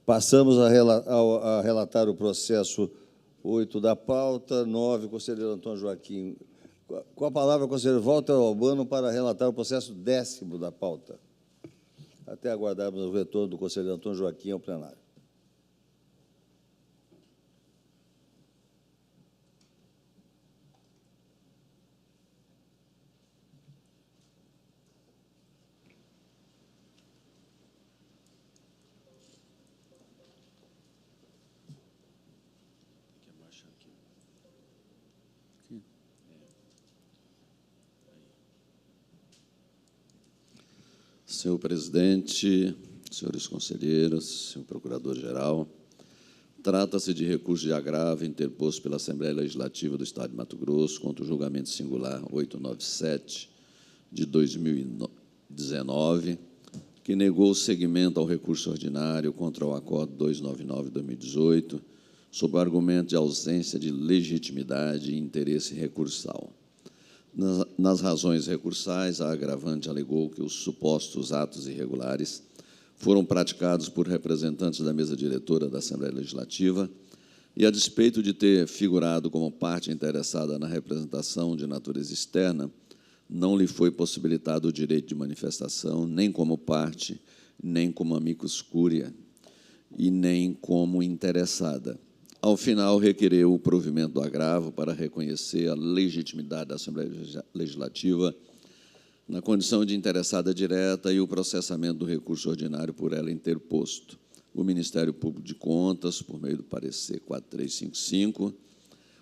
Passamos a relatar o processo 8 da pauta. 9, conselheiro Antônio Joaquim. Com a palavra, o conselheiro Walter Albano para relatar o processo 10º da pauta, até aguardarmos o retorno do conselheiro Antônio Joaquim ao plenário. Senhor presidente, senhores conselheiros, senhor procurador-geral, trata-se de recurso de agravo interposto pela Assembleia Legislativa do Estado de Mato Grosso contra o julgamento singular 897 de 2019, que negou o seguimento ao recurso ordinário contra o Acordo 299 de 2018, sob o argumento de ausência de legitimidade e interesse recursal. Nas razões recursais, a agravante alegou que os supostos atos irregulares foram praticados por representantes da mesa diretora da Assembleia Legislativa e, a despeito de ter figurado como parte interessada na representação de natureza externa, não lhe foi possibilitado o direito de manifestação, nem como parte, nem como amicus curiae, e nem como interessada. Ao final, requereu o provimento do agravo para reconhecer a legitimidade da Assembleia Legislativa na condição de interessada direta e o processamento do recurso ordinário por ela interposto. O Ministério Público de Contas, por meio do parecer 4355,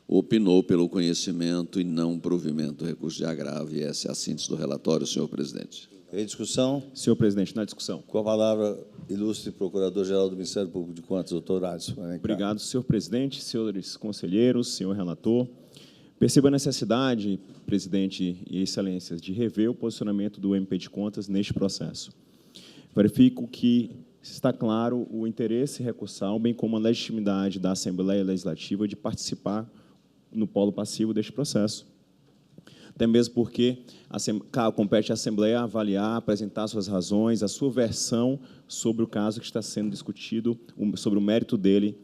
opinou pelo conhecimento e não provimento do recurso de agravo, e essa é a síntese do relatório, senhor presidente. Em discussão? Senhor presidente, na discussão. Com a palavra, ilustre Procurador-Geral do Ministério Público de Contas, doutor Alisson. Obrigado, senhor presidente, senhores conselheiros, senhor relator. Percebo a necessidade, presidente e excelências, de rever o posicionamento do MP de Contas neste processo. Verifico que está claro o interesse recursal, bem como a legitimidade da Assembleia Legislativa de participar no polo passivo deste processo. Até mesmo porque compete à Assembleia avaliar, apresentar suas razões, a sua versão sobre o caso que está sendo discutido, sobre o mérito dele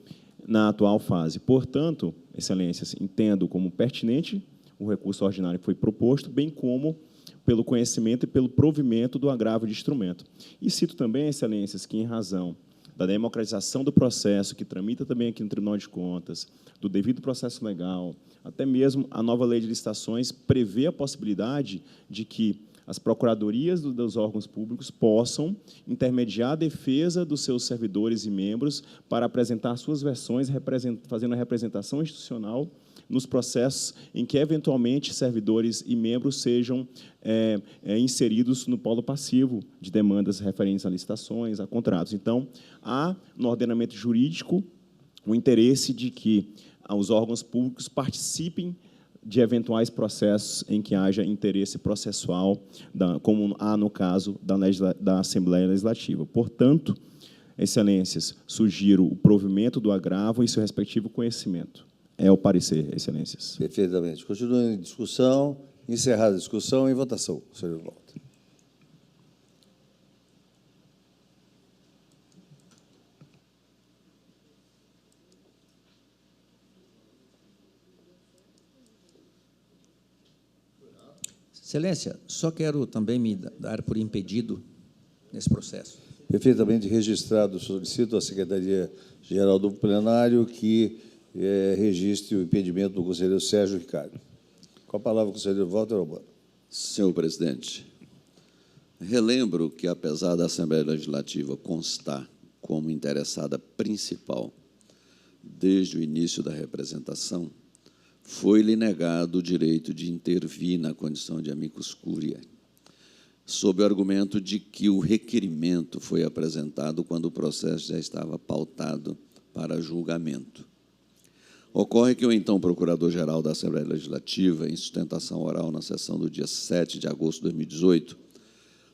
na atual fase. Portanto, excelências, entendo como pertinente o recurso ordinário que foi proposto, bem como pelo conhecimento e pelo provimento do agravo de instrumento. E cito também, excelências, que, em razão da democratização do processo, que tramita também aqui no Tribunal de Contas, do devido processo legal, até mesmo a nova lei de licitações prevê a possibilidade de que as procuradorias dos órgãos públicos possam intermediar a defesa dos seus servidores e membros para apresentar suas versões, fazendo a representação institucional nos processos em que, eventualmente, servidores e membros sejam inseridos no polo passivo de demandas referentes a licitações, a contratos. Então, há, no ordenamento jurídico, o interesse de que os órgãos públicos participem de eventuais processos em que haja interesse processual, como há no caso da Assembleia Legislativa. Portanto, excelências, sugiro o provimento do agravo e seu respectivo conhecimento. É o parecer, excelências. Perfeitamente. Continua em discussão. Encerrada a discussão, em votação. Senhor Walter. Excelência, só quero também me dar por impedido nesse processo. Perfeitamente registrado. Solicito à Secretaria-Geral do Plenário que registre o impedimento do conselheiro Sérgio Ricardo. Com a palavra, o conselheiro Walter Albano. Senhor presidente, relembro que, apesar da Assembleia Legislativa constar como interessada principal desde o início da representação, foi-lhe negado o direito de intervir na condição de amicus curiae, sob o argumento de que o requerimento foi apresentado quando o processo já estava pautado para julgamento. Ocorre que o então Procurador-Geral da Assembleia Legislativa, em sustentação oral na sessão do dia 7 de agosto de 2018,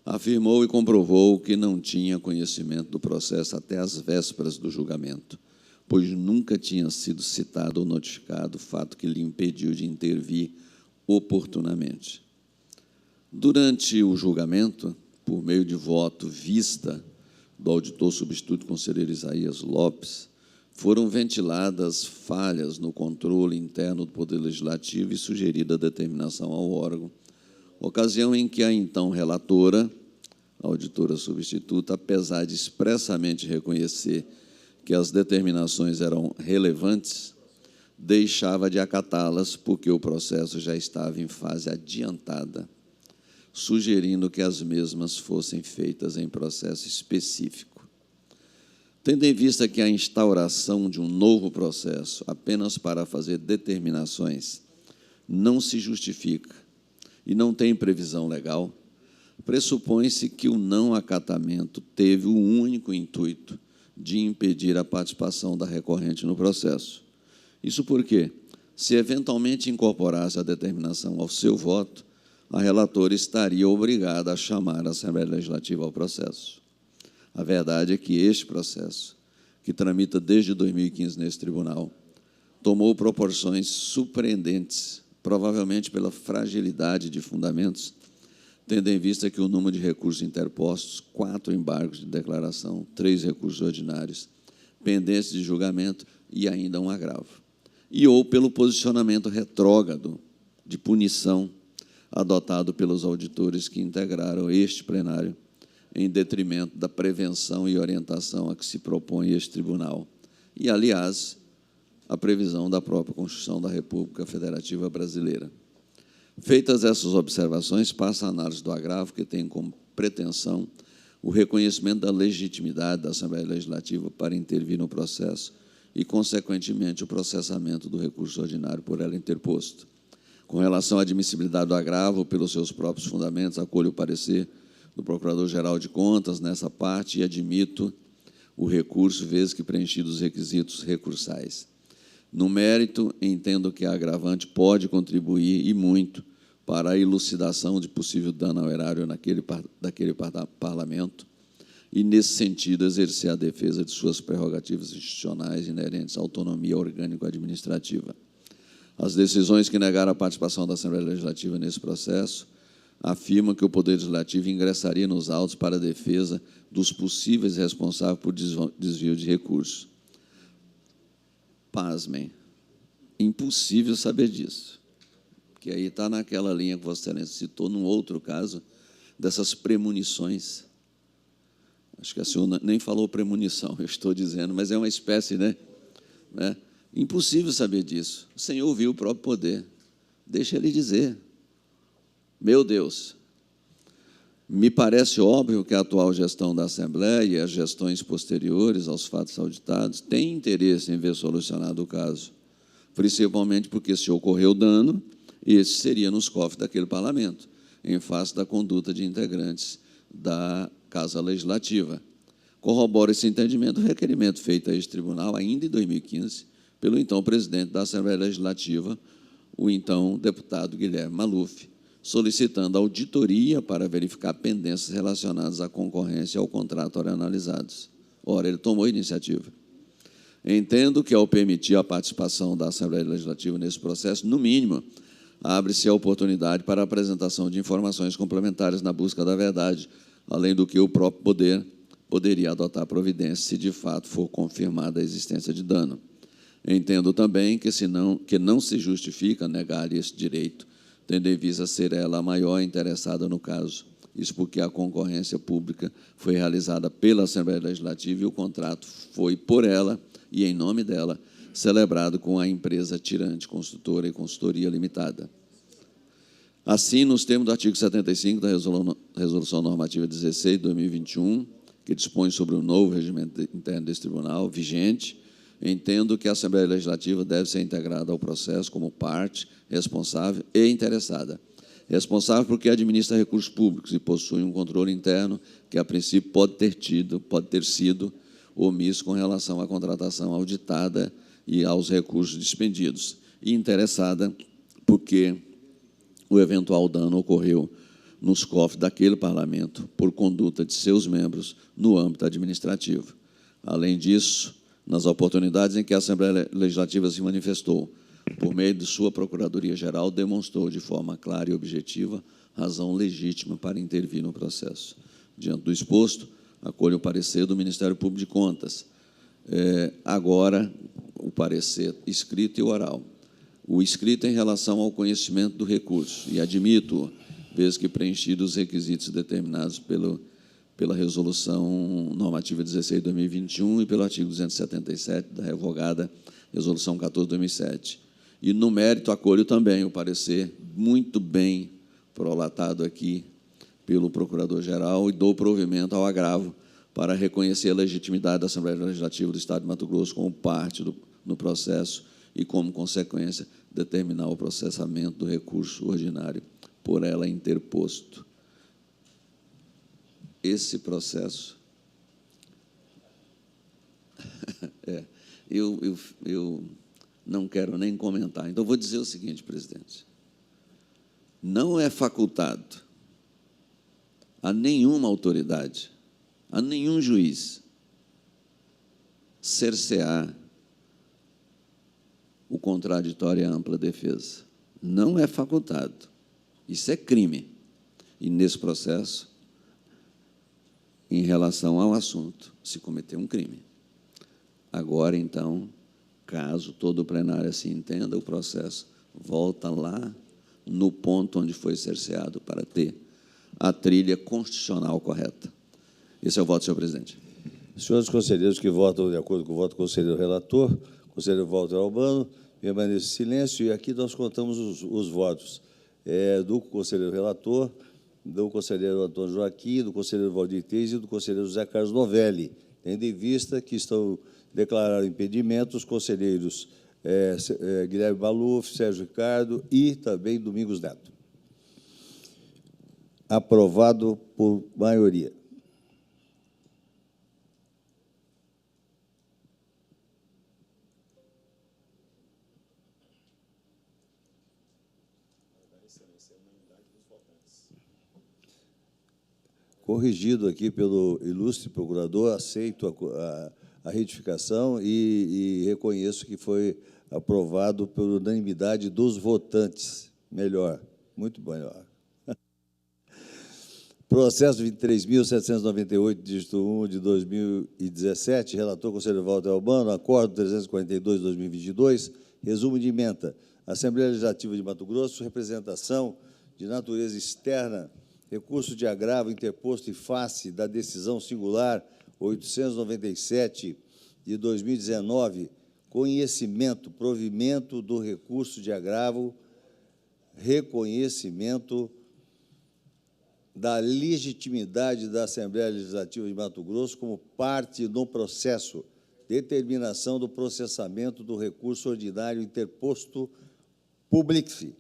afirmou e comprovou que não tinha conhecimento do processo até as vésperas do julgamento, pois nunca tinha sido citado ou notificado, fato que lhe impediu de intervir oportunamente. Durante o julgamento, por meio de voto vista, do auditor substituto conselheiro Isaías Lopes, foram ventiladas falhas no controle interno do Poder Legislativo e sugerida determinação ao órgão, ocasião em que a então relatora, a auditora substituta, apesar de expressamente reconhecer que as determinações eram relevantes, deixava de acatá-las porque o processo já estava em fase adiantada, sugerindo que as mesmas fossem feitas em processo específico. Tendo em vista que a instauração de um novo processo apenas para fazer determinações não se justifica e não tem previsão legal, pressupõe-se que o não acatamento teve o único intuito de impedir a participação da recorrente no processo. Isso porque, se eventualmente incorporasse a determinação ao seu voto, a relatora estaria obrigada a chamar a Assembleia Legislativa ao processo. A verdade é que este processo, que tramita desde 2015 nesse tribunal, tomou proporções surpreendentes, provavelmente pela fragilidade de fundamentos, tendo em vista que o número de recursos interpostos, 4 embargos de declaração, 3 recursos ordinários, pendentes de julgamento e ainda um agravo, e ou pelo posicionamento retrógrado de punição adotado pelos auditores que integraram este plenário, em detrimento da prevenção e orientação a que se propõe este tribunal, e, aliás, a previsão da própria Constituição da República Federativa Brasileira. Feitas essas observações, passa a análise do agravo, que tem como pretensão o reconhecimento da legitimidade da Assembleia Legislativa para intervir no processo e, consequentemente, o processamento do recurso ordinário por ela interposto. Com relação à admissibilidade do agravo, pelos seus próprios fundamentos, acolho o parecer do Procurador-Geral de Contas nessa parte e admito o recurso, vez que preenchidos os requisitos recursais. No mérito, entendo que a agravante pode contribuir, e muito, para a elucidação de possível dano ao erário daquele parlamento e, nesse sentido, exercer a defesa de suas prerrogativas institucionais inerentes à autonomia orgânico-administrativa. As decisões que negaram a participação da Assembleia Legislativa nesse processo afirmam que o Poder Legislativo ingressaria nos autos para a defesa dos possíveis responsáveis por desvio de recursos. Pasmem, impossível saber disso, que aí está naquela linha que Vossa Excelência citou, num outro caso, dessas premonições. Acho que a senhora nem falou premonição, eu estou dizendo, mas é uma espécie, né? Impossível saber disso. O Senhor viu o próprio poder. Deixa ele dizer. Meu Deus, me parece óbvio que a atual gestão da Assembleia e as gestões posteriores aos fatos auditados têm interesse em ver solucionado o caso, principalmente porque, se ocorreu dano, esse seria nos cofres daquele parlamento, em face da conduta de integrantes da Casa Legislativa. Corrobora esse entendimento o requerimento feito a este tribunal, ainda em 2015, pelo então presidente da Assembleia Legislativa, o então deputado Guilherme Maluf, solicitando auditoria para verificar pendências relacionadas à concorrência e ao contrato analisados. Ora, ele tomou a iniciativa. Entendo que, ao permitir a participação da Assembleia Legislativa nesse processo, no mínimo, abre-se a oportunidade para a apresentação de informações complementares na busca da verdade, além do que o próprio poder poderia adotar providência se, de fato, for confirmada a existência de dano. Entendo também que não se justifica negar esse direito, tendo em vista ser ela a maior interessada no caso. Isso porque a concorrência pública foi realizada pela Assembleia Legislativa e o contrato foi, por ela e em nome dela, celebrado com a empresa Tirante Construtora e Consultoria Limitada. Assim, nos termos do artigo 75 da Resolução Normativa 16 de 2021, que dispõe sobre o novo regimento interno desse tribunal, vigente, entendo que a Assembleia Legislativa deve ser integrada ao processo como parte responsável e interessada. Responsável porque administra recursos públicos e possui um controle interno que, a princípio, pode ter sido omisso com relação à contratação auditada e aos recursos dispendidos. E interessada porque o eventual dano ocorreu nos cofres daquele parlamento por conduta de seus membros no âmbito administrativo. Além disso, nas oportunidades em que a Assembleia Legislativa se manifestou, por meio de sua Procuradoria-Geral, demonstrou de forma clara e objetiva razão legítima para intervir no processo. Diante do exposto, Acolho o parecer do Ministério Público de Contas. Agora, o parecer escrito e oral. O escrito em relação ao conhecimento do recurso, e admito, vez que preenchidos os requisitos determinados pela Resolução Normativa 16 de 2021 e pelo artigo 277 da revogada Resolução 14 de 2007. E, no mérito, acolho também o parecer muito bem prolatado aqui pelo Procurador-Geral e dou provimento ao agravo para reconhecer a legitimidade da Assembleia Legislativa do Estado de Mato Grosso como parte no processo e, como consequência, determinar o processamento do recurso ordinário por ela interposto. Esse processo... eu não quero nem comentar. Então, vou dizer o seguinte, presidente. Não é facultado a nenhuma autoridade, a nenhum juiz, cercear o contraditório e a ampla defesa. Não é facultado. Isso é crime. E, nesse processo, em relação ao assunto, se cometeu um crime. Agora, então, caso todo o plenário assim entenda, o processo volta lá no ponto onde foi cerceado para ter a trilha constitucional correta. Esse é o voto, senhor presidente. Senhores conselheiros que votam de acordo com o voto do conselheiro relator, conselheiro Walter Albano, permaneça em silêncio, e aqui nós contamos os votos do conselheiro relator, do conselheiro Antônio Joaquim, do conselheiro Valdir Teis e do conselheiro José Carlos Novelli, tendo em vista que estão declarados impedimentos os conselheiros Guilherme Maluf, Sérgio Ricardo e também Domingos Neto. Aprovado por maioria. Corrigido aqui pelo ilustre procurador, aceito a retificação e reconheço que foi aprovado por unanimidade dos votantes. Melhor, muito melhor. Processo 23.798, dígito 1, de 2017, relator conselheiro Walter Albano, acordo 342 de 2022, resumo de ementa. Assembleia Legislativa de Mato Grosso, representação de natureza externa, recurso de agravo interposto em face da decisão singular 897 de 2019, conhecimento, provimento do recurso de agravo, reconhecimento da legitimidade da Assembleia Legislativa de Mato Grosso como parte no processo, determinação do processamento do recurso ordinário interposto, publique-se.